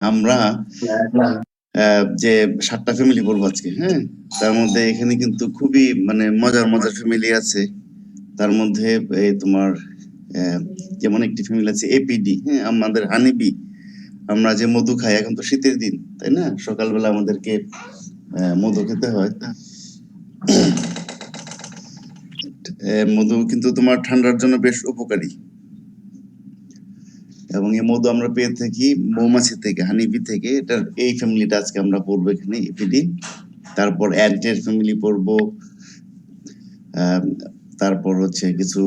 আমরা যে 7টা ফ্যামিলি বলবো আজকে, হ্যাঁ? তার মধ্যে এখানে কিন্তু খুবই মানে মজার মজার ফ্যামিলি আছে। তার মধ্যে এই তোমার যেমন একটি ফ্যামিলি আছে এপিডি, হ্যাঁ? আমাদের হানিবি। আমরা যে মধু খাই, এখন তো শীতের দিন, তাই না? সকালবেলা আমাদেরকে মধু খেতে হয়। মধু কিন্তু তোমার ঠান্ডার জন্য বেশ উপকারী, এবং এই মধু আমরা পেয়ে থাকি মৌমাছি থেকে, হানিবি থেকে। এটার এই ফ্যামিলিটা আজকে আমরা পড়বো এখানে, এপিডি। তারপর অ্যান্টের ফ্যামিলি পড়বো। তারপর হচ্ছে কিছু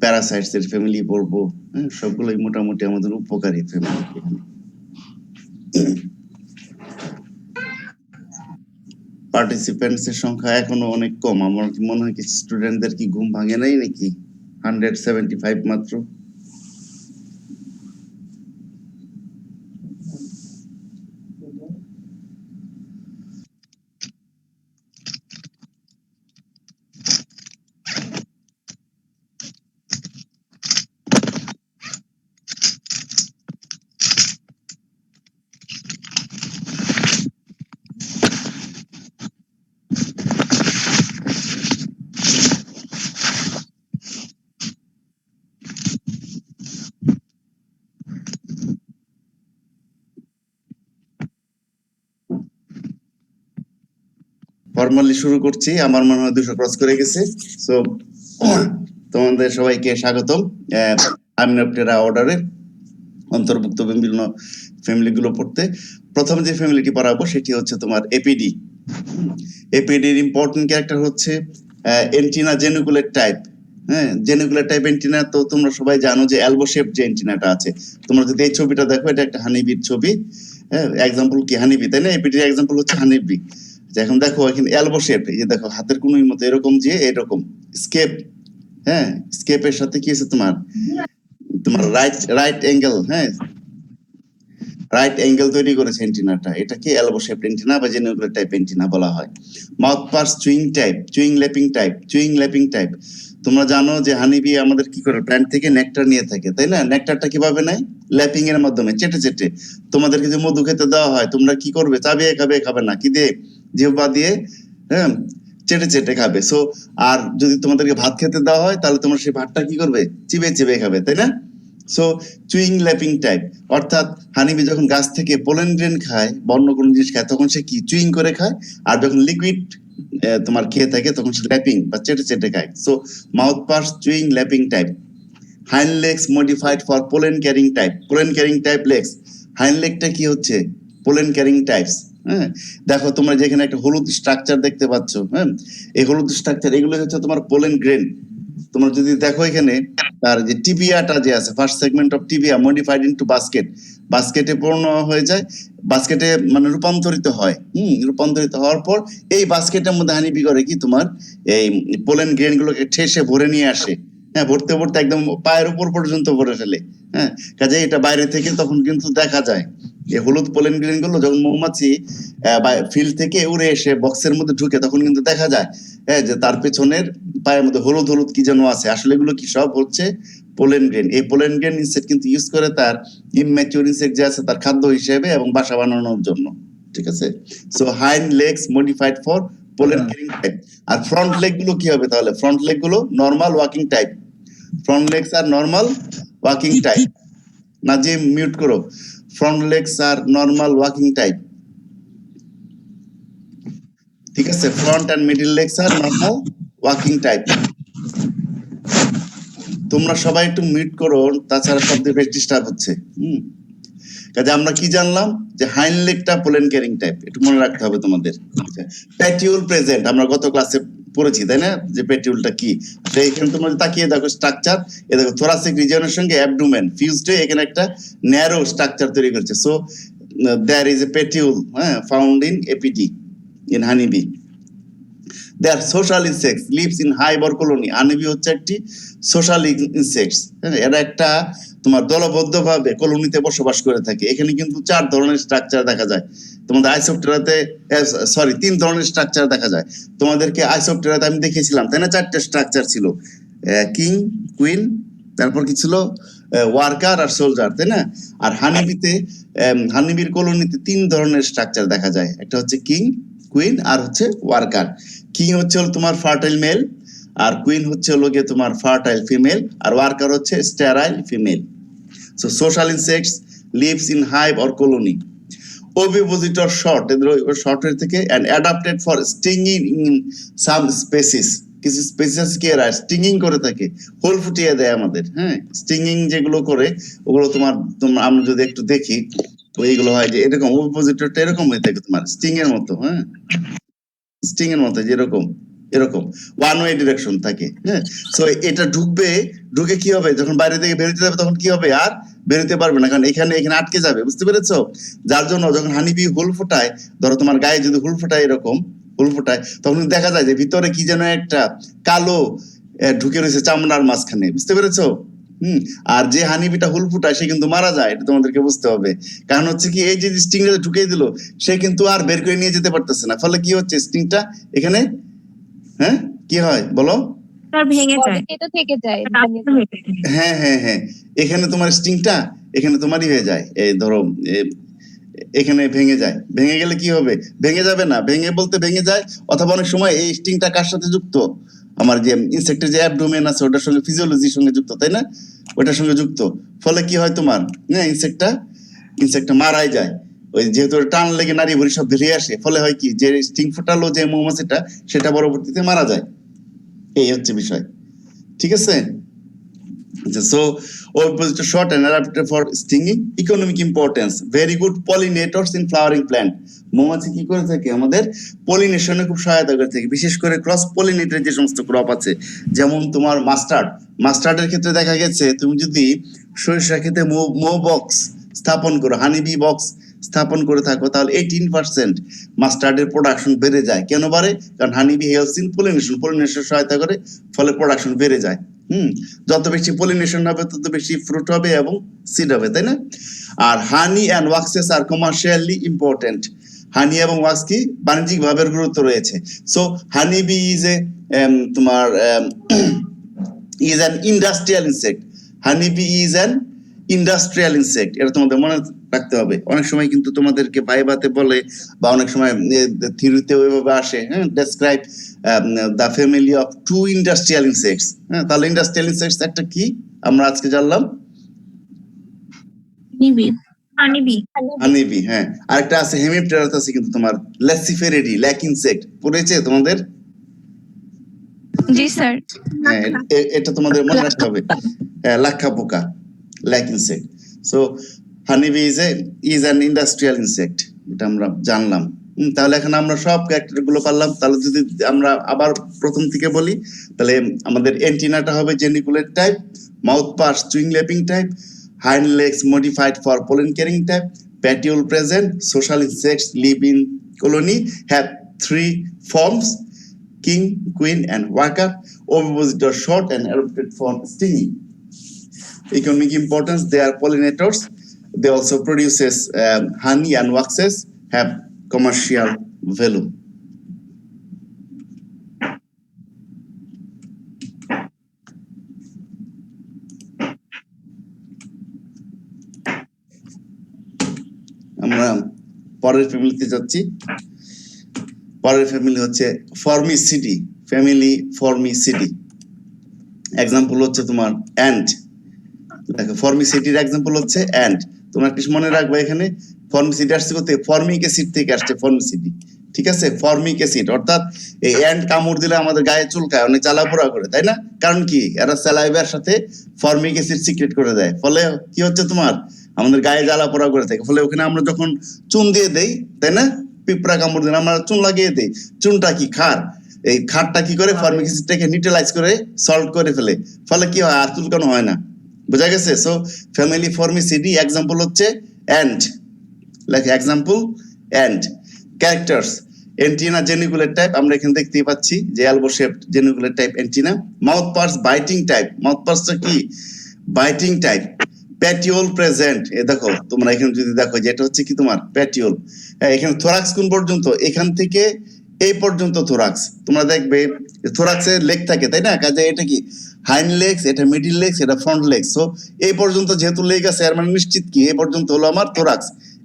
প্যারাসাইটস এর ফ্যামিলি পড়বো। হ্যাঁ, সবগুলোই মোটামুটি আমাদের উপকারী ফ্যামিলি এখানে। পার্টিসিপেন্টস এর সংখ্যা এখনো অনেক কম। আমার কি মনে হয় কিছু স্টুডেন্টদের কি ঘুম ভাঙে নাই নাকি? 175 মাত্র। ফর্মালি শুরু করছি, আমার মনে হয় 200 ক্রস করে গেছে। সো তোমাদের সবাইকে স্বাগতম আমিনপ্টেরা অর্ডারে অন্তর্ভুক্ত বিভিন্ন ফ্যামিলিগুলো পড়তে। প্রথম যে ফ্যামিলিটি পড়াবো সেটি হচ্ছে তোমার এপিডি। এপিডির ইম্পর্টেন্ট ক্যারেক্টার হচ্ছে এন্টিনা জেনুকুলেট টাইপ। হ্যাঁ, জেনুকুলেট টাইপ এন্টিনা তো তোমরা সবাই জানো যে এলবো শেপ যে এন্টিনাটা আছে। তোমরা যদি এই ছবিটা দেখো, এটা একটা হানিবির ছবি। হ্যাঁ, এক্সাম্পল কি হানিবি, তাই না? এপিডির এক্সাম্পল হচ্ছে হানিবি। এখন দেখো এখানে এলবো শেপ, এই যে দেখো হাতের কোনোর মতো এরকম, যে এরকম স্কেপ। হ্যাঁ, স্কেপের সাথে কি আছে তোমার তোমার রাইট রাইট অ্যাঙ্গেল, হ্যাঁ, রাইট অ্যাঙ্গেল তৈরি করেছে এন্টিনাটা। এটাকে এলবো শেপ এন্টিনা বা জেনুকুলার টাইপ এন্টিনা বলা হয়। Mouth parts chewing type, chewing lapping type, chewing lapping type. তোমরা জানো যে হানিবি আমাদের কি করে, প্ল্যান্ট থেকে নেকটার নিয়ে থাকে, তাই না? নেকটারটা কিভাবে নেয়? ল্যাপিং এর মাধ্যমে, চেটে চেটে। তোমাদেরকে যে মধু খেতে দেওয়া হয়, তোমরা কি করবে? চাবিয়ে খাবে, খাবে না, কি দিয়ে? জিহ্বা দিয়ে, হ্যাঁ, চেটে চেটে খাবে। সো আর যদি তোমাদেরকে ভাত খেতে দেওয়া হয়, তাহলে তোমরা সেই ভাতটা কি করবে? চিবিয়ে চিবিয়ে খাবে, তাই না? সো চুইং ল্যাপিং টাইপ, অর্থাৎ হানিবি যখন গাছ থেকে পোলেন গ্রেন খায় বা অন্য কোনো জিনিস খায়, তখন সে কি চুইং করে খায়। আর যখন লিকুইড তোমার খেয়ে থাকে, তখন সে ল্যাপিং বা চেটে চেটে খায়। So mouth parts chewing lapping type. Hind legs modified for pollen carrying type, pollen carrying type legs. Hind লেগটা কি হচ্ছে? Pollen carrying types. হ্যাঁ, দেখো তোমরা যেখানে একটা হলুদ স্ট্রাকচার দেখতে পাচ্ছ, হ্যাঁ, এই হলুদ স্ট্রাকচার এগুলো হচ্ছে তোমার পোলেন গ্রেন। তোমরা যদি দেখো এখানে তার যে টিবিয়াটা যে আছে, first segment of tibia modified into basket, বাস্কেটে পূর্ণ হয়ে যায়, বাস্কেটে মানে রূপান্তরিত হয়। রূপান্তরিত হওয়ার পর এই বাস্কেটের মধ্যে হানিবি করে কি তোমার এই পোলেন গ্রেন গুলোকে ঠেসে ভরে নিয়ে আসে। হ্যাঁ, ভরতে ভরতে একদম পায়ের উপর পর্যন্ত ভরে ফেলে। হ্যাঁ, কাজে এটা বাইরে থেকে তখন কিন্তু দেখা যায় এই হলুদ পোলেন গ্রেন গুলো যখন মৌমাছি ফিল্ড থেকে উড়ে এসে বক্সের মধ্যে ঢুকে, তখন কিন্তু দেখা যায় হ্যাঁ যে তার পেছনের পায়ের মধ্যে হলুদ হলুদ কি যেন আছে। আসলে এগুলো কি? সব হচ্ছে পোলেন গ্রেন। এই পোলেন গ্রেন ইনসেক্ট কিন্তু ইউজ করে তার ইমম্যাচিউর ইনসেক্ট যে আছে তার খাদ্য হিসেবে এবং বাসা বানানোর জন্য। ঠিক আছে? So hind legs modified for pollen carrying type. আর ফ্রন্ট লেগ গুলো কি হবে তাহলে? ফ্রন্ট লেগ গুলো normal walking type. Front legs আর normal walking type. Nazim mute করো। ফ্রন্ট লেগস আর নরমাল ওয়াকিং টাইপ। ঠিক আছে? ফ্রন্ট এন্ড মিডল লেগস আর নরমাল ওয়াকিং টাইপ। তোমরা সবাই একটু মিউট করো, তাছাড়া শব্দ বেশ ডিস্টার্ব হচ্ছে। কাজে আমরা কি জানলাম? যে হাইন্ড লেগটা পোলেন ক্যারিং টাইপ, একটু মনে রাখতে হবে তোমাদের। প্যাটিউল প্রেজেন্ট আমরা গত ক্লাসে পড়েছি, তাই না? যে প্যাটিউলটা কি। এখানে তোমরা তাকিয়ে দেখো স্ট্রাকচার, এ দেখো থোরাসিক রিজিয়নের সঙ্গে অ্যাবডোমেন ফিউজড হয়ে এখানে একটা ন্যারো স্ট্রাকচার তৈরি করেছে। সো দেয়ার ইজ এ প্যাটিউল, হ্যাঁ, found in APD, in honeybee. They are social insects, lives in hive or colony. Honeybee হচ্ছে একটি সোশ্যাল ইনসেক্টস। এরা একটা তোমার দলবদ্ধভাবে কলোনিতে বসবাস করে থাকে। এখানে কিন্তু 4 ধরনের স্ট্রাকচার দেখা যায়। তোমাদের আইসোপটেরাতে সরি 3 ধরনের স্ট্রাকচার দেখা যায়। তোমাদেরকে আইসোপটেরাতে আমি দেখিয়েছিলাম, তাই না? 4টে স্ট্রাকচার ছিল, কিং, কুইন, তারপর কি ছিল? ওয়ার্কার আর সোলজার, তাই না? আর হানিবির কলোনিতে 3 ধরনের স্ট্রাকচার দেখা যায়, একটা হচ্ছে কিং, কুইন আর হচ্ছে ওয়ার্কার। কিং হচ্ছে হলো তোমার ফার্টাইল মেল, আর কুইন হচ্ছে হলো গিয়ে তোমার ফার্টাইল ফিমেল, আর ওয়ার্কার হচ্ছে sterile female. So social insects lives in hive or colony. Ovipositor short, এদের শর্টের থেকে and adapted for stinging in some species, কিছু স্পেসিস কি এরা স্টিংিং করে থাকে, হোল ফুটিয়ে দেয় আমাদের। হ্যাঁ, স্টিংিং যেগুলো করে ওগুলো তোমার আমরা যদি একটু দেখি তো এইগুলো হয় যে এরকম, ওভিপোজিটরটা এরকম হয়ে থাকে তোমার স্টিং এর মতো। হ্যাঁ, স্টিং এর মতো যেরকম এরকম ওয়ান ওয়ে ডিরেকশন থাকে। হ্যাঁ, সো এটা ঢুকে কি হবে, যখন বাইরে থেকে বেরোতে যাবে তখন কি হবে, আর বেরোতে পারবে না, কারণ এখানে আটকে যাবে, বুঝতে পেরেছো? যার জন্য যখন হানিবি হুল ফোটায়, ধরো তোমার গায়ে যদি হুল ফোটায়, এরকম হুল ফোটায়, তখন দেখা যায় যে ভিতরে কি যেন একটা কালো ঢুকে রয়েছে চামড়ার মাঝখানে, বুঝতে পেরেছো? আর যে হানিবিটা হুল ফুটায় সে কিন্তু মারা যায়, এটা তোমাদেরকে বুঝতে হবে। কারণ হচ্ছে কি, এই যে স্টিংটা ঢুকিয়ে দিল, সে কিন্তু আর বের করে নিয়ে যেতে পারতেছে না, ফলে কি হচ্ছে স্টিংটা এখানে, হ্যাঁ কি হয় বলো? ভেঙে যায়, বডিতে তো থেকে যায়। হ্যাঁ হ্যাঁ হ্যাঁ, এখানে তোমার স্টিংটা এখানে তোমারই হয়ে যায়, এই ধরো এখানে ভেঙে যায়। ভেঙে গেলে কি হবে, ভেঙে যাবে না, ভেঙে যায়, অথবা অনেক সময় এই স্টিংটা কার সাথে যুক্ত, আমার যে ইনসেক্টের যে অ্যাবডোমেন আছে ওটার সঙ্গে, ফিজিওলজির সঙ্গে যুক্ত, তাই না? ওটার সঙ্গে যুক্ত, ফলে কি হয় তোমার, হ্যাঁ, ইনসেক্টটা মারাই যায়। ওই যেহেতু টান লেগে নারী ভুঁড়ি সব বেরিয়ে আসে, ফলে হয় কি, যে স্টিং ফোটালো যে মৌমাছিটা, সেটা পরবর্তীতে মারা যায়। এই হচ্ছে বিষয়, ঠিক আছে? So, ovipositor short and adapted for stinging. Economic importance, very good pollinators in flowering plant. মৌমাছি কি করে থাকে, আমাদের পলিনেশনে খুব সহায়তা করে থাকে, বিশেষ করে ক্রস পলিনেটেড যে সমস্ত ক্রপ আছে, যেমন তোমার মাস্টার্ডের ক্ষেত্রে দেখা গেছে, তুমি যদি সরিষা ক্ষেতে মৌ বক্স স্থাপন করো, হানিবি বক্স স্থাপন করে থাকো, তাহলে 18% মাস্টার্ডের প্রোডাকশন বেড়ে যায়। কেন বাড়ে? কারণ হানিবি হেল্পস ইন পলিনেশন সহায়তা করে, ফলে প্রোডাকশন বেড়ে যায়। যত বেশি পলিনেশন হবে তত বেশি ফ্রুট হবে এবং সিড হবে, তাই না? আর honey and waxes are commercially important. Honey এবং ওয়াক্স কি বাণিজ্যিক ভাবে গুরুত্ব রয়েছে। So honey bee is a তোমার is an industrial insect. Honey bee is an industrial insect, এটা তোমাদের মনে রাখতে হবে। অনেক সময় কিন্তু তোমাদেরকে ভাইভাতে বলে, বা অনেক সময় থিওরিতে ওইভাবে আসে, হ্যাঁ, describe the family of 2 industrial insects. হ্যাঁ, তাহলে ইন্ডাস্ট্রিয়াল ইনসেক্টস একটা কি আমরা আজকে জানলাম, হানিবি। হ্যাঁ, আরেকটা আছে হেমিপটেরাস আছে কিন্তু তোমার, ল্যাসিফেরেডি, ল্যাক ইনসেক্ট পড়েছে তোমাদের? জি স্যার। হ্যাঁ, এটা তোমাদের মনে রাখতে হবে। লাক্ষা পোকা, lac insect. So honeybee is an industrial insect, এটা আমরা জানলাম। তাহলে এখন আমরা সব ক্যারেক্টার গুলো পারলাম। তাহলে যদি আমরা আবার প্রথম থেকে বলি, তাহলে আমাদের এন্টিনাটা হবে geniculate type, mouth parts chewing lapping type, hind legs modified for pollen carrying type, petiole present, social insects live in colony, have 3 forms, king, queen and worker, ovipositor short and adapted for stinging. Economic importance, they are pollinators, they also produces honey and waxes, have commercial value. আমরা পরের ফ্যামিলিতে যাচ্ছি। পরের family হচ্ছে ফর্মিসিডি, family Formicidae. Example হচ্ছে তোমার ant. দেখো ফর্মিসিডির example হচ্ছে অ্যান্ট। তোমরা একটু মনে রাখবে, এখানে ফর্মিসিডি আসছে কোথা থেকে, ফর্মিক অ্যাসিড থেকে আসছে ফর্মিসিডি, ঠিক আছে? ফর্মিক অ্যাসিড, অর্থাৎ এই অ্যান্ট কামড় দিলে আমাদের গায়ে চুলকায়, অনেক জ্বালাপোড়া করে, তাই না? কারণ কি, এরা স্যালাইভার সাথে ফর্মিক অ্যাসিড সিক্রেট করে দেয়, ফলে কি হচ্ছে তোমার, আমাদের গায়ে জ্বালাপোড়া করে থাকে। ফলে ওখানে আমরা যখন চুন দিয়ে দেই, তাই না, পিঁপড়া কামড় দিলে আমরা চুন লাগিয়ে দেই, চুনটা কি ক্ষার, এই ক্ষারটা কি করে ফর্মিক অ্যাসিডটাকে নিউট্রালাইজ করে সল্ট করে ফেলে, ফলে কি হয়, আর চুলকানো হয় না। বোঝা গেছে? সো ফ্যামিলি ফর্মিসিডি, এক্সাম্পল হচ্ছে অ্যান্ট, লেখে example ant. Characters, antenna geniculate type, আমরা এখানে দেখতেই পাচ্ছি যে elbow shaped geniculate type antenna. Mouth parts biting type, mouth পার্টসটা কি বাইটিং টাইপ। প্যাটিওল প্রেজেন্ট, এ দেখো তোমরা এখানে যদি দেখো যে এটা হচ্ছে কি তোমার প্যাটিওল। এখানে থোরাক্স কোন পর্যন্ত, এখান থেকে এই পর্যন্ত থোরাক্স। তোমরা দেখবে থোরাক্সে লেগ থাকে, তাই না? কাজে এটা কি হাইন্ড লেগস, এটা মিডিল লেগস, এটা ফ্রন্ট লেগস। সো এই পর্যন্ত যেহেতু লেগ আছে এর মানে নিশ্চিত কি এই পর্যন্ত হলো আমার thorax,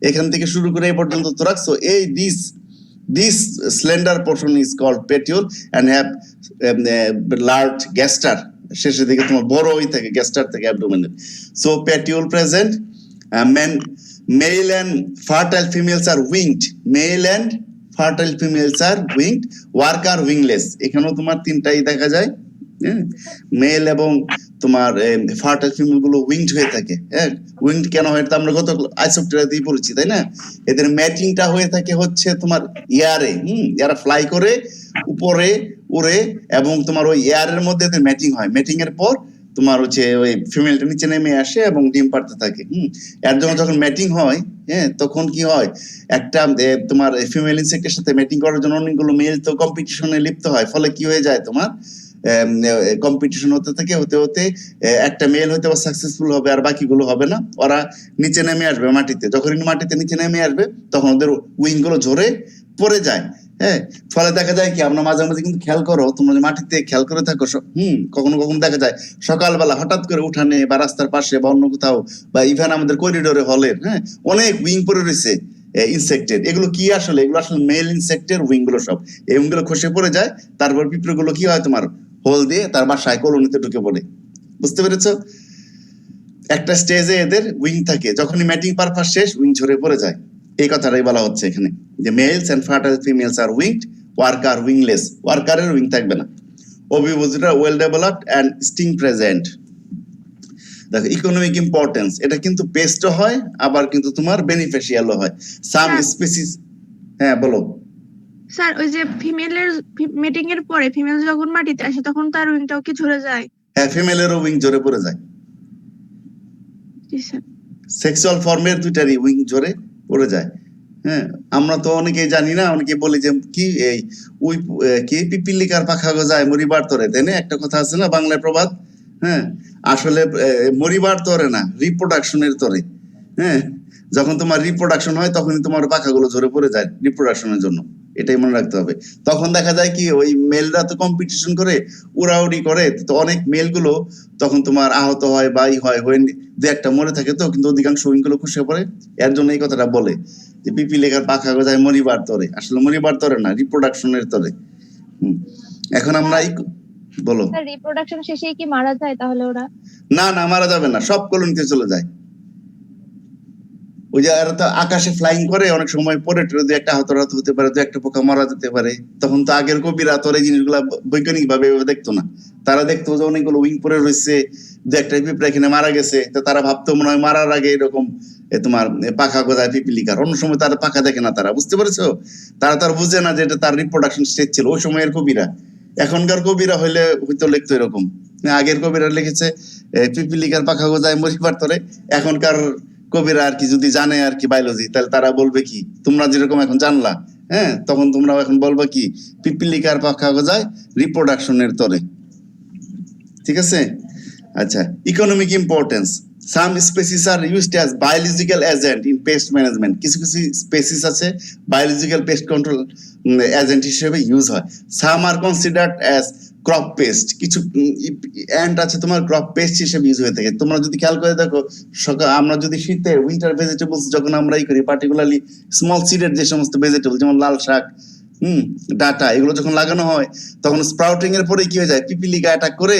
এখান থেকে শুরু করে এই পর্যন্ত thorax। সো এই this slender portion is called petiole and have large gaster, শেষের দিকে তোমার বড় হয়ে থাকে গ্যাস্টার থেকে অ্যাবডোমেনের। So petiole present, male and fertile females are winged, male and fertile females are winged, work are wingless। এখানেও তোমার তিনটাই দেখা যায়, মেল এবং তোমার ফার্টাইল ফিমেল গুলো উইংড হয়ে থাকে। হ্যাঁ, উইংড কেন হয় আমরা গত আইসোপ্টেরাতেই পড়েছি, তাই না? এদের ম্যাটিংটা হয়ে থাকে হচ্ছে তোমার এয়ারে, এরা ফ্লাই করে উপরে উড়ে এবং তোমার ওই এয়ারের মধ্যে এদের ম্যাটিং হয়, ম্যাটিং এর পর তোমার হচ্ছে ওই ফিমেলটা নিচে নেমে আসে এবং ডিম পাড়তে থাকে। এর জন্য যখন ম্যাটিং হয়, হ্যাঁ, তখন কি হয় একটা তোমার ফিমেল ইনসেক্টের সাথে ম্যাটিং করার জন্য অনেকগুলো মেল তো কম্পিটিশনে লিপ্ত হয়, ফলে কি হয়ে যায় তোমার কম্পিটিশন হতে থাকে, হতে হতে একটা মেল হয়তো সাকসেসফুল হবে আর বাকিগুলো হবে না, ওরা নিচে নেমে আসবে মাটিতে। যখন মাটিতে নিচে নেমে আসবে তখন ওদের উইং গুলো ঝরে পড়ে যায়। হ্যাঁ, ফলে দেখা যায় কি আমরা মাঝে মাঝে কিন্তু খেয়াল করো, তোমরা যে মাটিতে খেয়াল করে থাকো, কখনো কখনো দেখা যায় সকালবেলা হঠাৎ করে উঠানে বা রাস্তার পাশে বা অন্য কোথাও বা ইভেন আমাদের করিডোরে হলের, হ্যাঁ, অনেক উইং পড়ে রয়েছে ইনসেক্টের। এগুলো কি আসলে? এগুলো আসলে মেল ইনসেক্টের উইং গুলো, সব এই উইং গুলো খসে পড়ে যায়। তারপর পিঁপড়ে গুলো কি হয় তোমার হোল দিয়ে তার বাসায় কলোনিতে ঢুকে পড়ে। বুঝতে পেরেছো? একটা স্টেজে এদের উইং থাকে, যখনই ম্যাটিং পারপাস শেষ উইং ঝরে পড়ে যায়। এই কথাটাই বলা হচ্ছে এখানে যে males and fertile females are winged, worker wingless, ওয়ার্কারের উইং থাকবে না। Ovipositor well developed and sting present. দেখো ইকোনমিক ইম্পর্টেন্স, এটা কিন্তু পেস্টও হয় আবার কিন্তু তোমার বেনিফিশিয়ালও হয়। সাম স্পিসিস, হ্যাঁ বলো। স্যার ওই যে ফিমেলের মিটিং এর পরে ফিমেল যখন মাটিতে আসে তখন তার উইংটাও কি ঝরে যায়? হ্যাঁ, ফিমেলেরও উইং ঝরে পড়ে যায়। জি স্যার। সেক্সুয়াল ফর্মের দুইটারই উইং ঝরে পড়ে যায়। হ্যাঁ, আমরা তো অনেকেই জানি না, অনেকে বলি যে কি এই ওই কি পিপিলিকার পাখা গজায় মরিবার তরে, তাই না? একটা কথা আছে না বাংলায় প্রবাদ। হ্যাঁ, আসলে মরিবার তরে না, রিপ্রোডাকশনের তরে। হ্যাঁ, যখন তোমার রিপ্রোডাকশন হয় তখনই তোমার পাখাগুলো ঝরে পড়ে যায় রিপ্রোডাকশনের জন্য, এটাই মনে রাখতে হবে। তখন দেখা যায় কি ওই মেলরা তো কম্পিটিশন করে উড়াউড়ি করে, তো অনেক মেলগুলো তখন তোমার আহত হয় বা হয় দু একটা মরে থাকে, তো কিন্তু অধিকাংশ উইংগুলো খসে পড়ে। এর জন্য এই কথাটা বলে যে পিপিলিকার পাখা গজায় মরিবার তরে, আসলে মরিবার তরে না, রিপ্রোডাকশনের তরে। এখন আমরা বলো, রিপ্রোডাকশন শেষে কি মারা যায় তাহলে ওরা? না না, মারা যাবে না, সব কলোনিতে চলে যায়। ওই যে আর তো আকাশে ফ্লাইং করে, অনেক সময় পরে দু একটা হতাহত হতে পারে, দু একটা পোকা মারা যেতে পারে। তখন তো আগের কবিরা তোর এই জিনিসগুলা বৈজ্ঞানিক ভাবে দেখতো না, তারা দেখতো যে অনেকগুলো উইং পরে রয়েছে, দু একটা পিঁপড়া এখানে মারা গেছে, তো তারা ভাবতো মনে হয় মারার আগে এরকম তোমার পাখা গজায় পিপিলিকার। অন্য সময় তারা পাখা দেখে না, তারা বুঝতে পেরেছো, তারা তার বুঝে না যে এটা তার রিপ্রোডাকশন স্টেজ ছিল ওই সময়ের কবিরা। এখনকার কবিরা হইলে হয়তো লিখতো এরকম, আগের কবিরা লিখেছে পিপিলিকার পাখা গজায় মরিবার তরে। এখনকার কবিরা আর কি যদি জানে আর কি বায়োলজি, তাহলে তারা বলবে কি তোমরা যেরকম এখন জানলা, হ্যাঁ, তখন তোমরাও এখন বলবা কি পিপিলিকার পাখা গজায় রিপ্রোডাকশনের তরে। ঠিক আছে? আচ্ছা, economic importance, some species are used as biological agent in pest management. কিছু কিছু স্পেসিস আছে বায়োলজিক্যাল পেস্ট কন্ট্রোল এজেন্ট হিসেবে ইউজ হয়। Some are considered as crop pest, কিছু অ্যান্ট আছে তোমার ক্রপ পেস্ট হিসেবে ইউজ হয়ে থাকে। তোমরা যদি খেয়াল করে দেখো, আমরা যদি শীতে উইন্টার ভেজিটেবলস যখন আমরা করি, পার্টিকুলারলি স্মল সিডের যে সমস্ত ভেজিটেবল যেমন লাল শাক, ডাটা, এগুলো যখন লাগানো হয় তখন স্প্রাউটিং এর পরে কি হয়ে যায়, পিপিলিকা অ্যাটাক করে,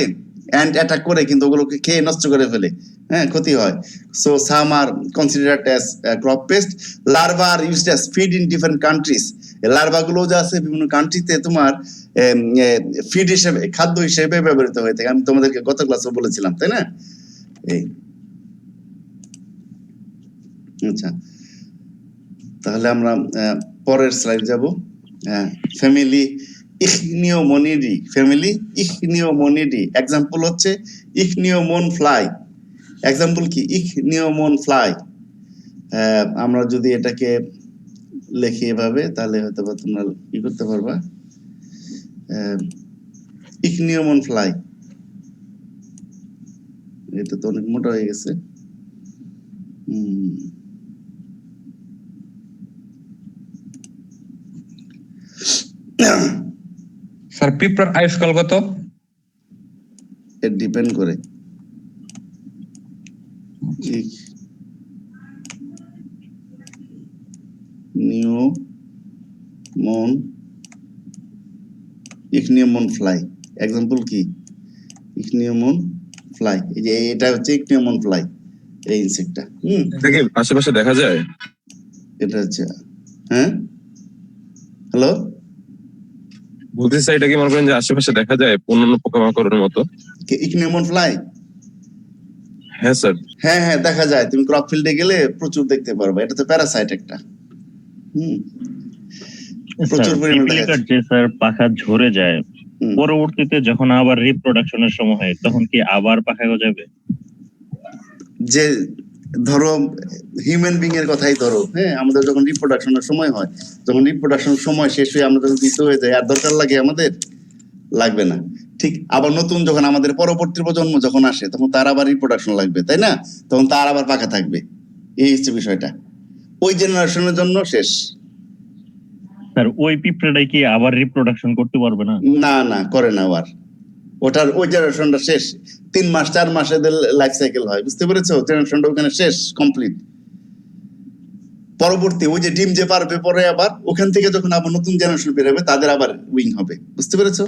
অ্যান্ট অ্যাটাক করে কিন্তু ওগুলোকে খেয়ে নষ্ট করে ফেলে, হ্যাঁ, ক্ষতি হয়। So some are considered as crop pest. Larva are used as feed in different countries. Larva গুলো যা আছে বিভিন্ন কান্ট্রিতে তোমার ফিড হিসেবে, খাদ্য হিসেবে ব্যবহৃত হয়ে থাকে। আমি তোমাদেরকে গত ক্লাসে বলেছিলাম, তাই না? এই আচ্ছা, তাহলে আমরা পরের স্লাইড যাব। Family Ichneumonidae, family Ichneumonidae. Example হচ্ছে ইchneumon ফ্লাই। এক্সাম্পল কি ইchneumon ফ্লাই। আমরা যদি এটাকে লিখি এভাবে তাহলে হয়তো তোমরা কি করতে পারবা, ইchneumon ফ্লাই। এটা তো অনেক মোটা হয়ে গেছে। স্যার পিঁপড়ার আয়ুষ্কাল কত? এর ডিপেন্ড করে ইকনিউমন ফ্লাই। এক্সাম্পল কি? ইকনিউমন ফ্লাই। এই যে এটা হচ্ছে ইকনিউমন ফ্লাই, এই ইনসেক্টটা। এটা কি আশেপাশে দেখা যায়? এটা হচ্ছে, হ্যাঁ, হ্যালো, বলতেছি এটা কি মনে করেন যে আশেপাশে দেখা যায় অন্যান্য পোকামাকড়ের মতো? ইকনিউমন ফ্লাই? হ্যাঁ স্যার। হ্যাঁ হ্যাঁ, দেখা যায়। তুমি ক্রপ ফিল্ডে গেলে প্রচুর দেখতে পারবে। এটা তো প্যারাসাইট একটা। প্রচুর পরিমাণে দেখা যায়। যে স্যার পাখা ঝরে যায়, হুম। পরবর্তীতে যখন আবার রিপ্রোডাকশনের সময় হয় তখন কি আবার পাখা গজাবে? যে ধরো হিউম্যান বিং এর কথাই ধরো, হ্যাঁ, আমাদের যখন রিপ্রোডাকশনের সময় হয়, যখন রিপ্রোডাকশনের সময় শেষ হয়ে আমরা যখন মৃত হয়ে যাই, আর দরকার লাগে আমাদের? লাগবে না। ঠিক আবার নতুন যখন আমাদের পরবর্তী প্রজন্ম যখন আসে, তখন তার আবার রিপ্রোডাকশন লাগবে, তাই না? তখন তার আবার পাখা থাকবে। এই হচ্ছে বিষয়টা। ওই জেনারেশনের জন্য শেষ। স্যার ওই পিঁপড়াটাই কি আবার রিপ্রোডাকশন করতে পারবে না? না না, করে না আবার। ওটার ওই জেনারেশনটা শেষ। 3 মাস 4 মাস এদের লাইফ সাইকেল হয়, বুঝতে পেরেছো? জেনারেশনটা ওখানে শেষ, কমপ্লিট। পরবর্তী ওই যে ডিম যে পারবে, পরে আবার ওখান থেকে যখন আবার নতুন জেনারেশন বের হবে, তাদের আবার উইং হবে, বুঝতে পেরেছো?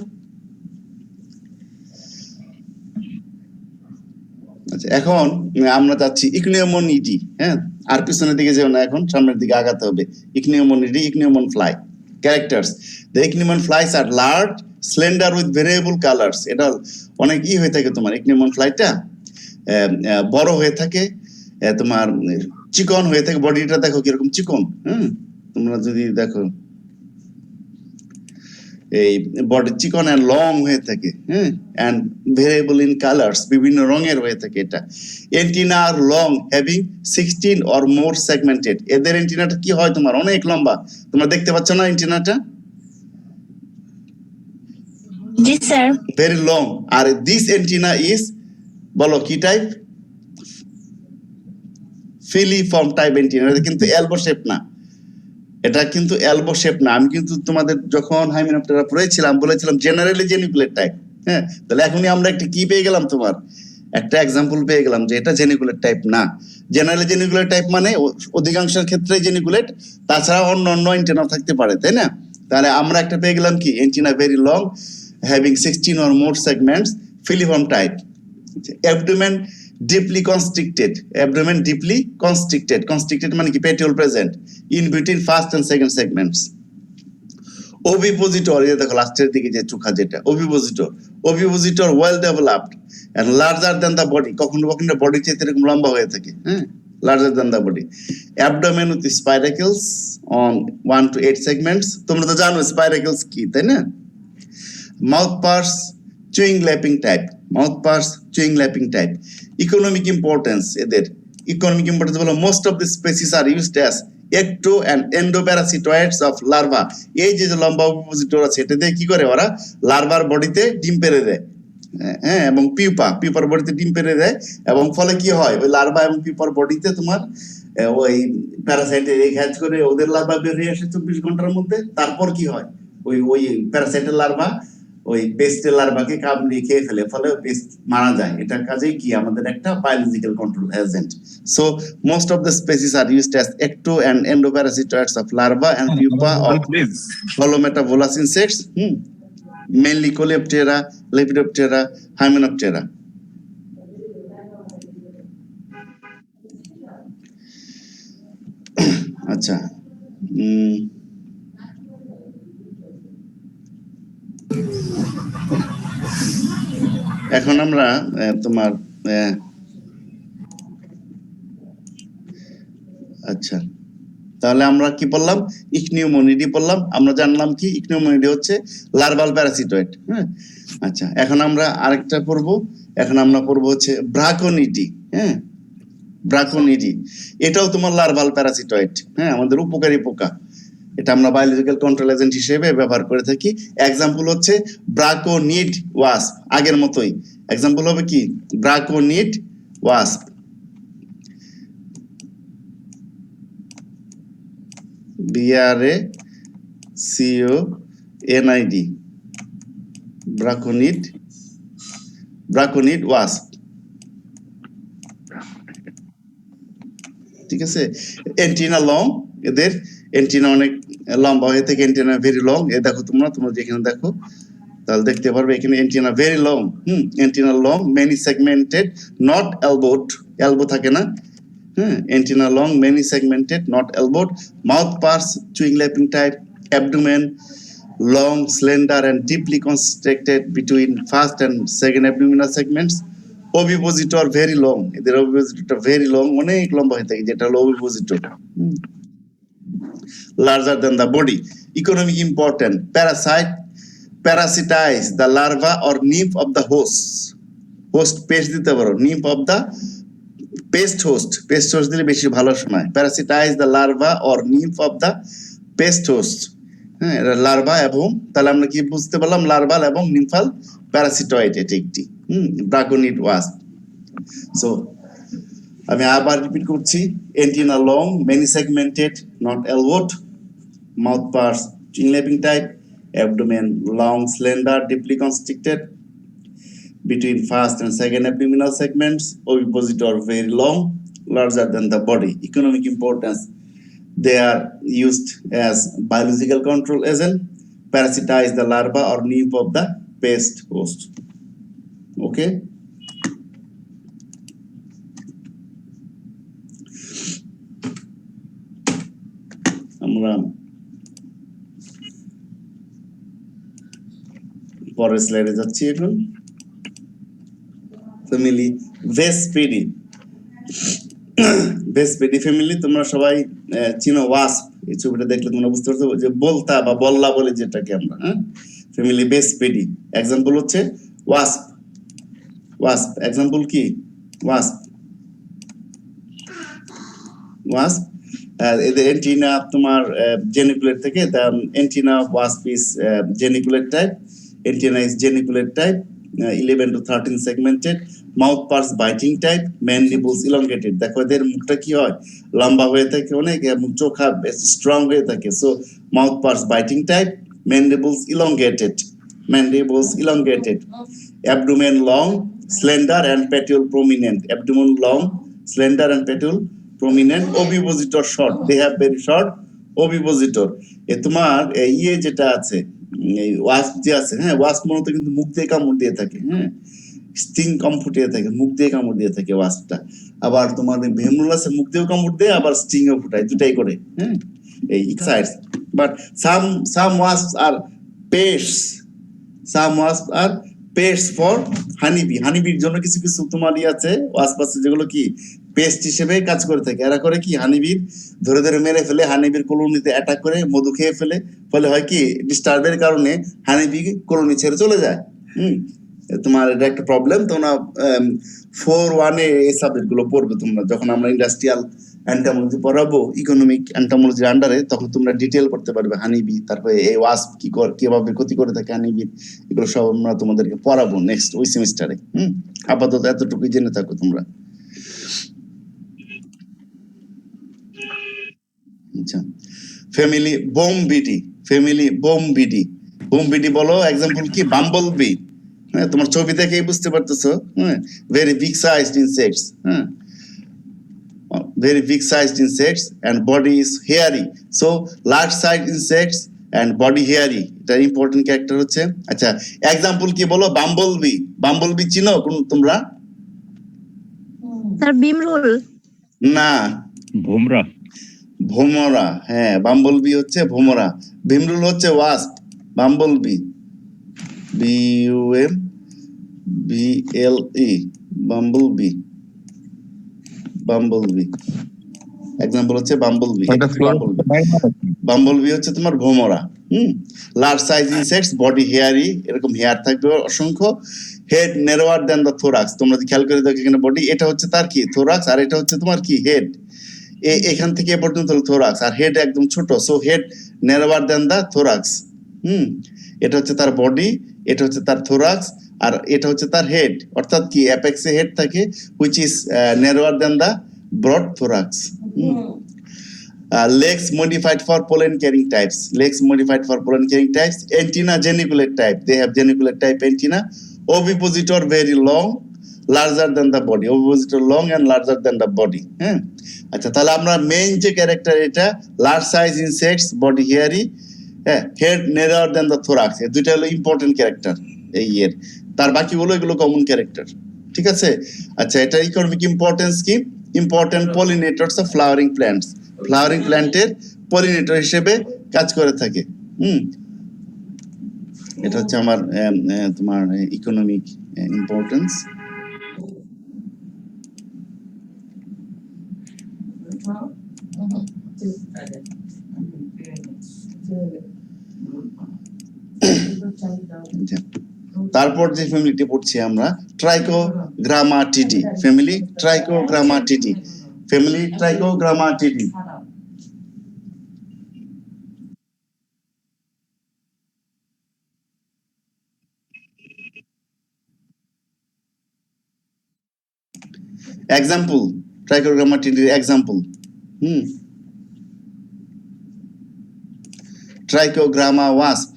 আচ্ছা, এখন আমরা যাচ্ছি ইকনিউমনিটি। হ্যাঁ, আর পিছনের দিকে যেও না, এখন সামনের দিকে আগাতে হবে। Ichneumonidae, ichneumon fly. Characters: the ichneumon flies are large, slender with variable colours. এটা অনেক হয়ে থাকে তোমার ইকনিউমন ফ্লাইটা, বড় হয়ে থাকে, তোমার চিকন হয়ে থাকে। বডিটা দেখো কিরকম চিকন, তোমরা যদি দেখো এই বডি চিকন অ্যান্ড লং হয়ে থাকে, অ্যান্ড ভেরিয়েবল ইন কালার্স, বিভিন্ন রঙের হয়ে থাকে এটা। Antenna are long, having 16 or more segmented. এদের এন্টিনাটা কি হয় তোমার অনেক লম্বা। তোমরা দেখতে পাচ্ছ না এন্টিনাটা? জি স্যার। Very long. আর দিস এন্টিনা ইজ, বলো কি টাইপ? Filiform type antenna. এটা কিন্তু এলবো শেপ না, এটা কিন্তু এলবো শেপ না। আমি কিন্তু তোমাদের যখন হাইমেনপটেরা পড়েছিলাম বলেছিলাম জেনারেলি জেনিকুলেট টাইপ। হ্যাঁ, তাহলে এখনই আমরা একটা কি পেয়ে গেলাম, তোমার একটা এক্সাম্পল পেয়ে গেলাম যে এটা জেনিকুলেট টাইপ না। জেনারেলি জেনিকুলেট টাইপ মানে অধিকাংশের ক্ষেত্রে জেনিকুলেট, তাছাড়া অন্য অন্য এন্টিনা থাকতে পারে, তাই না? তাহলে আমরা একটা পেয়ে গেলাম কি, antenna very long, having 16 or more segments, filiform type. Abdomen deeply constricted. Abdomen deeply constricted. Constricted মানে কি, petiole present in between first and second segments. Ovipositor, এই দেখো লাস্টের দিকে যে চোখা যেটা, ovipositor well developed and larger than the body. কখনো কখনো বডি চেয়ে এরকম লম্বা হয়ে থাকে, larger than the body. Abdomen with spiracles on 1 to 8 segments. তোমরা তো জানো spiracles কি, তাই না? Mouth parts chewing lapping type. Mouth parts chewing lapping type. Economic importance এদের, economic importance বলো, most of the species are used as ecto and endoparasitoids of larva. এই যে লম্বা ওভিপোজিটর আছে, এটা দিয়ে কি করে ওরা লার্ভার বডিতে ডিম পেড়ে দেয়, হ্যাঁ, এবং পিউপার বডিতে ডিম পেড়ে দেয়, এবং ফলে কি হয়, ওই লার্ভা এবং পিউপার বডিতে তোমার ওই প্যারাসাইটের এই হ্যাচ করে ওদের লার্ভা বের হয়ে আসে 24 ঘন্টার মধ্যে। তারপর কি হয়, ওই প্যারাসাইটের লার্ভা ওই পেস্টের লার্ভাকে কামড়িয়ে খেয়ে ফেলে, ফলে পেস্ট মারা যায়। এটার কাজেই কি, আমাদের একটা biological control agent. So most of the species are used as ecto and endoparasitoids of larva and pupa of Holometavolas insects, mainly Coleoptera, Lepidoptera, Hymenoptera. আচ্ছা, এখন আমরা তোমার আচ্ছা, তাহলে আমরা কি বললাম, ইকনিউমোনিডি বললাম। আমরা জানলাম কি, ইকনিউমোনিডি হচ্ছে লার্ভাল প্যারাসিটয়েড। হ্যাঁ, আচ্ছা, এখন আমরা আরেকটা পড়বো। এখন আমরা পড়বো হচ্ছে ব্রাকোনিডি। হ্যাঁ, ব্রাকোনিডি এটাও তোমার লার্ভাল প্যারাসিটয়েড। হ্যাঁ, আমাদের উপকারী পোকা। এটা আমরা বায়োলজিক্যাল কন্ট্রোল এজেন্ট হিসেবে ব্যবহার করে থাকি। এক্সাম্পল হচ্ছে ব্রাকোনিড ওয়াস্প, আগের মতোই। এক্সাম্পল হবে কি, braconid wasp. BRACONID, braconid braconid wasp. ঠিক আছে, এন্টিনা লং, এদের এন্টিনা অনেক লম্বা হয়ে থাকে, এন্টিনা ভেরি লং। এ দেখো তোমরা যেখানে দেখো তাহলে দেখতে পারবে এখানে antenna very long, antenna long, many segmented, not elbowed, elbow থাকে না, antenna long, many segmented, not elbowed, mouth parts, chewing lapping type, abdomen long, slender and deeply constricted between first and second abdominal segments, ovipositor very long, এদের ovipositor very long, অনেক লম্বা হয়ে থাকে, যেটা হলো ovipositor, larger than the body. Economic important, parasitize the larva or nymph of the host page দিতে পারো, nymph of the pest host দিলে বেশি ভালো শোনায়। Parasitise the larva or nymph of the pest host, এটা লার্ভা এবং, তাহলে আমরা কি বুঝতে পারলাম, লার্ভাল এবং নিম্ফাল প্যারাসিটয়েড, এটা একটি ব্রাকোনিড ওয়াস্প। সো আমি আবার রিপিট করছি, antenna long, many segmented, not elbowed, mouth parts chewing lapping type, abdomen long, slender, deeply constricted between first and second abdominal segments, ovipositor very long, larger than the body. Economic importance, they are used as biological control agent, parasitize the larva or nymph of the pest host. Okay. আমরা পরের স্লাইডে যাচ্ছি এখন। Family ভেসপিডি, ভেসপিডি family তোমরা সবাই চিনো, wasp, এই ছবিটা দেখলে তোমরা বুঝতে পারছো যে বলতা বা বল্লা বলে যেটাকে আমরা, ফ্যামিলি ভেসপিডি। এক্সাম্পল হচ্ছে ওয়াস্প, এক্সাম্পল কি ওয়াস্প, এদের এন্টিনা তোমার জেনিকুলেট থেকে, antenna wasp is geniculate type, antenna is geniculate type, 11 to 13 segmented, mouth parts biting type, mandibles elongated. দেখো এদের মুখটা কি হয়, লম্বা হয়ে থাকে অনেক, এবং চোখা স্ট্রং হয়ে থাকে। So mouth parts biting type, mandibles elongated, abdomen long, slender and petiole prominent, abdomen long, slender and petiole prominent, ovipositor short, they have very short ovipositor. এ তোমার ইয়ে যেটা আছে, ওয়াস্প যে আছে, ওয়াস্প মূলত কিন্তু মুখ দিয়ে কামড় দিয়ে থাকে, স্টিং কম ফুটিয়ে থাকে, মুখ দিয়ে কামড় দিয়ে থাকে ওয়াস্পটা। আবার তোমার ভেমরুল আছে, মুখ দিয়েও কামড় দেয়, আবার স্টিংও ফুটায়, দুটাই করে, এই sides. But some wasps are pest for honeybee, হানিবির জন্য কিছু কিছু তোমার আছে ওয়াস্প আছে যেগুলো কি পেস্ট হিসেবে কাজ করে থাকে। এরা করে কি, হানিবির ধরে ধরে মেরে ফেলে, হানিবির কলোনিতে অ্যাটাক করে মধু খেয়ে ফেলে, ফলে হয় কি ডিস্টার্বের কারণে হানিবি কলোনি ছেড়ে চলে যায়। তোমার এটা একটা প্রবলেম। তোমরা 4-1 এই সাবজেক্ট গুলো পড়বে তোমরা, যখন আমরা ইন্ডাস্ট্রিয়াল অ্যান্টামোলজি পড়াবো ইকোনমিক অ্যান্টামোলজির আন্ডারে, তখন তোমরা ডিটেল করতে পারবে হানিবি, তারপরে এই ওয়াস্প কিভাবে ক্ষতি করে থাকে হানিবির, এগুলো সব আমরা তোমাদেরকে পড়াবো নেক্সট ওই সেমিস্টারে। আপাতত এতটুকুই জেনে থাকো তোমরা। আচ্ছা, ফ্যামিলি বোমবিডি বলো, এক্সাম্পল কি, বাম্বলবি। তোমার ছবি দেখেই বুঝতে পারতেছো, very big sized insects, very big sized insects and body is hairy, so large sized insects and body hairy, এটা ইম্পর্টেন্ট ক্যারেক্টার হচ্ছে। আচ্ছা, এক্সাম্পল কি বলো, বাম্বলবি চিনো কোন তোমরা? স্যার বিমরুল না, ভোমরা, হ্যাঁ বাম্বলবি হচ্ছে ভোমরা, ভীমরুল হচ্ছে wasp, bumblebee BUMBLE, bumblebee example হচ্ছে বাম্বলবি হচ্ছে তোমার ভোমরা। Large size insects, body hairy, এরকম হেয়ার থাকবে অসংখ্য, head narrower than the thorax, তোমরা খেয়াল করে দেখো এখানে বডি, এটা হচ্ছে তার কি থোরাক্স, আর এটা হচ্ছে তোমার কি হেড, এখান থেকে এ পর্যন্ত থোরাক্স, আর হেড একদম ছোট, so head narrower than the thorax. এটা হচ্ছে তার বডি, এটা হচ্ছে তার থোরাক্স, আর এটা হচ্ছে তার হেড, অর্থাৎ কি অ্যাপেক্সে হেড থাকে, which is narrower than the broad thorax. legs modified for pollen carrying types, antenna geniculate type, they have geniculate type antenna, ovipositor very long, larger than the body, ovipositor long and larger than the body. হ্যাঁ, আচ্ছা তাহলে আমরা main যে character এটা large size insects, body hairy, হ্যাঁ, head নেরার then the thorax, এই দুইটা হলো ইম্পর্টেন্ট ক্যারেক্টার এই এর। তার বাকিগুলো এগুলো কমন ক্যারেক্টার, ঠিক আছে? আচ্ছা, এটা ইকোনমিক ইম্পর্টেন্স কি? Important pollinators of flowering plants, flowering প্ল্যান্টের পলিনেটর হিসেবে কাজ করে থাকে। এটা হচ্ছে আমার তোমার ইকোনমিক ইম্পর্টেন্স। তারপর যে ফ্যামিলিটি পড়ছি আমরা Trichogrammatidae family, Trichogrammatidae family, Trichogrammatidae. Example, ট্রাইকোগ্রামাটিডির example, Trichogramma wasp,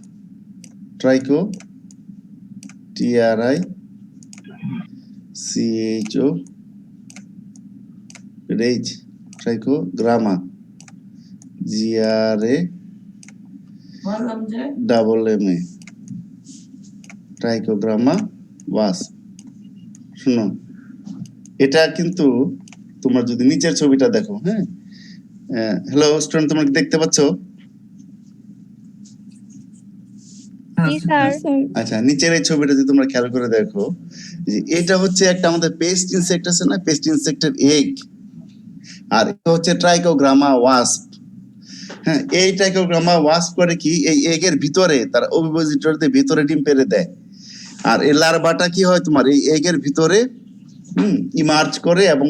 tricho TRICHO রেজ, ট্রাইকোগ্রামা GRAMMA, ট্রাইকোগ্রামা ওয়াস্প। শুনো, এটা কিন্তু তোমরা যদি নিচের ছবিটা দেখো, হ্যাঁ, হ্যালো স্টুডেন্ট, তোমরা কি দেখতে পাচ্ছ? জি স্যার। আচ্ছা, নিচের এই ছবিটা যদি তোমরা খেয়াল করে দেখো, যে এটা হচ্ছে একটা আমাদের পেস্ট ইনসেক্ট আছে না, পেস্ট ইনসেক্টের এগ, আর এটা হচ্ছে ট্রাইকোগ্রামা ওয়াস্প। হ্যাঁ, এই ট্রাইকোগ্রামা ওয়াস্প করে কি, এই এগের ভিতরে তার ওভিপোজিটরদের ভিতরে ডিম পেড়ে দেয়, আর এই লার্ভাটা কি হয় তোমার এই এগের ভিতরে ইমার্জ করে এবং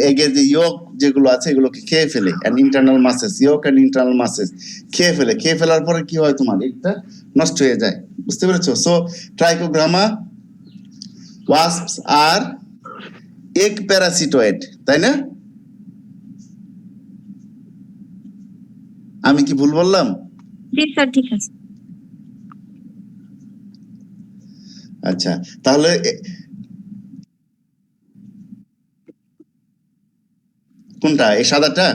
এগের যে ইয়ক যেগুলো আছে এগুলোকে খেয়ে ফেলে, and internal masses, yolk and internal masses খেয়ে ফেলে। খেয়ে ফেলার পরে কি হয় তোমার এটা নষ্ট হয়ে যায়, বুঝতে পেরেছো? সো ট্রাইকোগ্রামা ওয়াস্পস আর এগ প্যারাসিটয়েড, তাই না? আমি কি ভুল বললাম? জি স্যার, ঠিক আছে। আচ্ছা, তাহলে কোনটা, এই সাদাটা?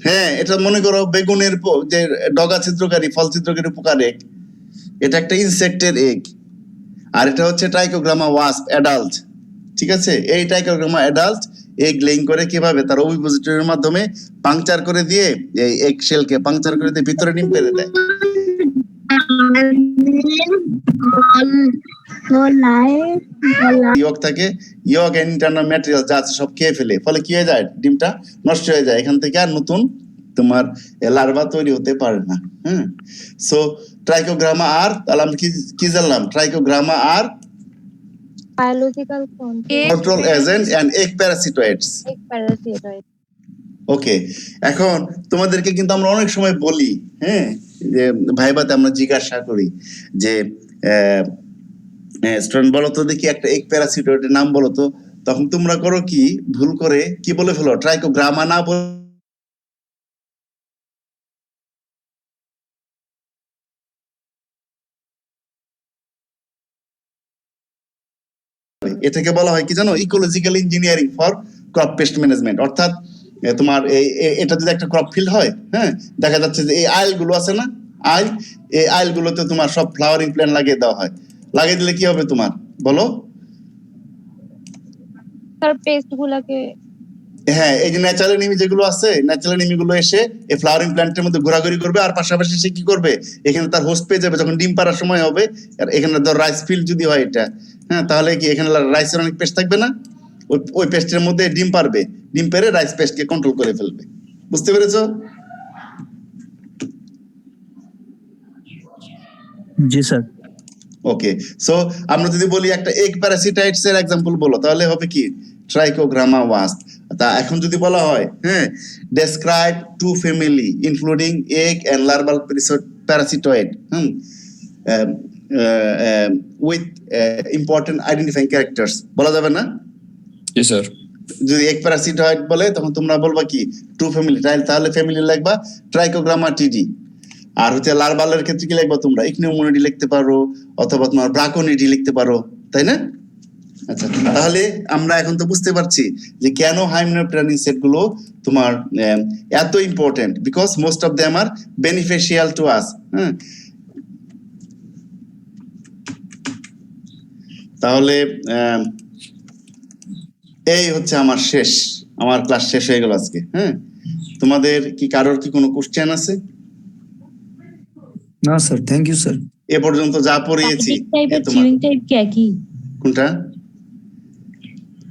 হ্যাঁ, এটা মনে করো বেগুনের যে ডগা ছিদ্রকারী, ফল ছিদ্রকারী পোকার এগ, এটা একটা ইনসেক্টের এগ, আর এটা হচ্ছে ট্রাইকোগ্রামা ওয়াস্প অ্যাডাল্ট, ঠিক আছে? এই ট্রাইকোগ্রামা অ্যাডাল্ট এগ লেইং করে কিভাবে, তার ওভিপোজিটরের মাধ্যমে পাংচার করে দিয়ে, এই এগ শেলকে পাংচার করে দিয়ে ভিতরে ডিম পেড়ে দেয়। ইয়ক থাকে, ইয়ক এন্ড ইন্টারনাল ম্যাটেরিয়াল যা আছে সব খেয়ে ফেলে, ফলে কি হয়ে যায়, ডিমটা নষ্ট হয়ে যায়, এখান থেকে আর নতুন তোমার লার্ভা তৈরি হতে পারে না। হ্যাঁ, সো ট্রাইকোগ্রামা আর, তাহলে আমরা কি জানলাম? Trichogramma are biological control agent and egg parasitoids. Parasitoid. Okay, এখন তোমাদেরকে কিন্তু আমরা অনেক সময় বলি, হ্যাঁ, যে ভাইবাতে আমরা জিজ্ঞাসা করি যে স্টুডেন্ট বলো তো দেখি একটা এগ প্যারাসিটয়েডের নাম বলো তো, তখন তোমরা করো কি, ভুল করে কি বলে ফেলো, ট্রাইকোগ্রামা না বলে এটাকে বলা হয় কি জানো, ecological engineering for crop pest management. অর্থাৎ তোমার এটা যদি একটা ক্রপ ফিল্ড হয়, হ্যাঁ, দেখা যাচ্ছে যে এই আইল গুলো আছে না, আইল, এই আইল গুলোতে তোমার সব ফ্লাওয়ারিং প্ল্যান্ট লাগিয়ে দেওয়া হয়। লাগিয়ে দিলে কি হবে তোমার, বলো? স্যার পেস্ট গুলাকে, হ্যাঁ, এই যে ন্যাচারাল এনিমি যেগুলো আছে, ন্যাচারাল এনিমি গুলো এসে এই ফ্লাওয়ারিং প্ল্যান্টের মধ্যে ঘোরাঘুরি করবে, আর পাশাপাশি সে কি করবে, এখানে তার হোস্ট পেয়ে যাবে যখন ডিম পাড়ার সময় হবে। আর এখানে ধর রাইস ফিল্ড যদি হয় এটা, হ্যাঁ, তাহলে কি এখানে রাইসের অনেক পেস্ট থাকবে না, ওই পেস্টের মধ্যে ডিম পারবে, ডিম পেরে রাইস পেস্টকে কন্ট্রোল করে ফেলবে। বুঝতে পেরেছো? জি স্যার। ওকে, সো আমরা যদি বলি একটা এগ প্যারাসিটাইটস এর एग्जांपल বলো, তাহলে হবে কি, ট্রাইকোগ্রামা ওয়াস্প। তা এখন যদি বলা হয়, হ্যাঁ, describe two family including egg and larval parasitoid with important identifying characters, বলা যাবে না? জি স্যার। যদি এগ প্যারাসিটয়েড বলে তখন তোমরা বলবা কি, টু ফ্যামিলি, তাহলে ফ্যামিলি লিখবা ট্রাইকোগ্রামাটিডি। আর হচ্ছে লার্ভালের ক্ষেত্রে কি লিখবা তোমরা? ইকনিওমোনিডি লিখতে পারো অথবা তোমার ব্রাকোনিডি লিখতে পারো, তাই না? আচ্ছা, তাহলে আমরা এখন তো বুঝতে পারছি যে কেন হাইমেনোপটেরা ইনসেক্ট গুলো তোমার এত important, because most of them are beneficial to us. হ্যাঁ, তাহলে এই হচ্ছে আমার ক্লাস শেষ হয়ে গেল আজকে। হ্যাঁ, তোমাদের কি কারোর কি কোনো কোশ্চেন আছে? না স্যার, থ্যাংক ইউ স্যার। এ পর্যন্ত যা পড়িয়েছি টাইপ আর তোমার চিউইং টাইপ কি একই? কোনটা?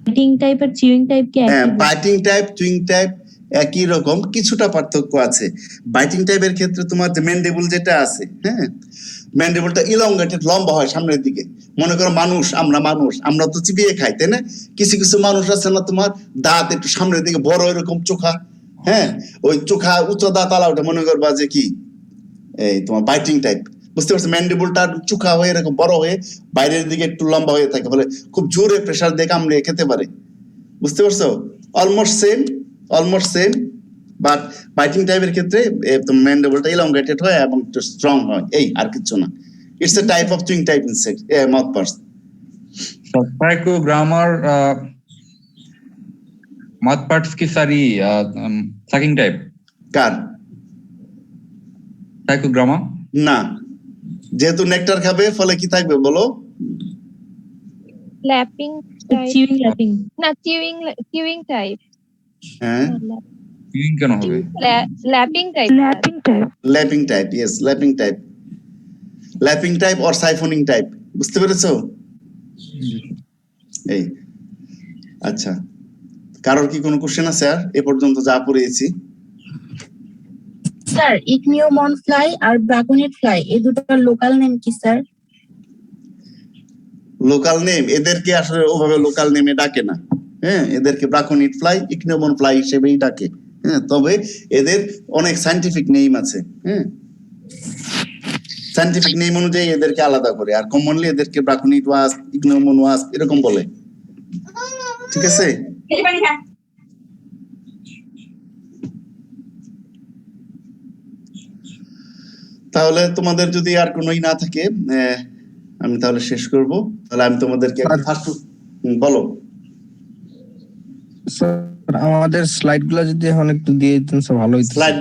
বাইটিং টাইপ আর চিউইং টাইপ কি হ্যাঁ, একই? বাইটিং টাইপ চুইং টাইপ একই রকম, কিছুটা পার্থক্য আছে। বাইটিং টাইপের ক্ষেত্রে তোমার যে ম্যান্ডিবল যেটা আছে, হ্যাঁ, ম্যান্ডিবলটা ইলংগেটেড, লম্বা হয় সামনের দিকে। মনে করো আমরা তো চিবিয়ে খাই, তাই না? কিছু কিছু মানুষ আছে না তোমার দাঁত একটু সামনের দিকে বড়, এরকম চোখা, হ্যাঁ, ওই চোখা উচ্চ দাঁত আলা, ওটা মনে করবা যে কি এই তোমার বাইটিং টাইপ। বুঝতে পারছো? ম্যান্ডিবলটা চোখা হয়ে এরকম বড় হয়ে বাইরের দিকে একটু লম্বা হয়ে থাকে, ফলে খুব জোরে প্রেসার দিয়ে কামড়ে খেতে পারে। বুঝতে পারছো? অলমোস্ট সেম, বাট বাইটিং টাইপের ক্ষেত্রে ম্যান্ডিবলটা ইলংগেটেড হয় এবং একটু স্ট্রং হয়, এই আর কিছু না। It's a type of chewing type insect, mouth parts. Grammar mouth parts की सारी सकिंग टाइप কার? साइकोग्रामा না, যেহেতু নেকটার খাবে ফলে কি থাকবে বলো? Lapping type chewing lapping. না চিউইং টাইপ হ্যাঁ, यूं क्यों होगे lapping type lapping type, yes, lapping type or siphoning type. বুঝতে পেরেছো? এই আচ্ছা, কারোর কি কোনো কোশ্চেন আছে? আর এ পর্যন্ত যা পড়িয়েছি স্যার ইকনিওমন ফ্লাই আর ব্রাকোনিড ফ্লাই এই দুটোর লোকাল নেম কি স্যার? লোকাল নেম, এদেরকে আসলে ওভাবে লোকাল নেমে ডাকে না। হ্যাঁ, এদেরকে ব্রাকোনিড ফ্লাই, ইকনিওমন ফ্লাই হিসেবেই ডাকে। হ্যাঁ, তবে এদের অনেক সায়েন্টিফিক নেম আছে। হ্যাঁ, সায়েন্টিফিক নেম অনুযায়ী এদেরকে আলাদা করে, আর কমনলি এদেরকে ব্রাকোনিড ওয়াস্প, ইকনিওমন ওয়াস্প এরকম বলে। ঠিক আছে? তাহলে তোমাদের যদি আর কোনোই না থাকে, আমি তাহলে শেষ করব। তাহলে আমি তোমাদেরকে ফার্স্ট বলো। স্যার আমাদের স্লাইড গুলো যদি এখন একটু দিয়ে দিতেন স্যার ভালো হইতো। স্লাইড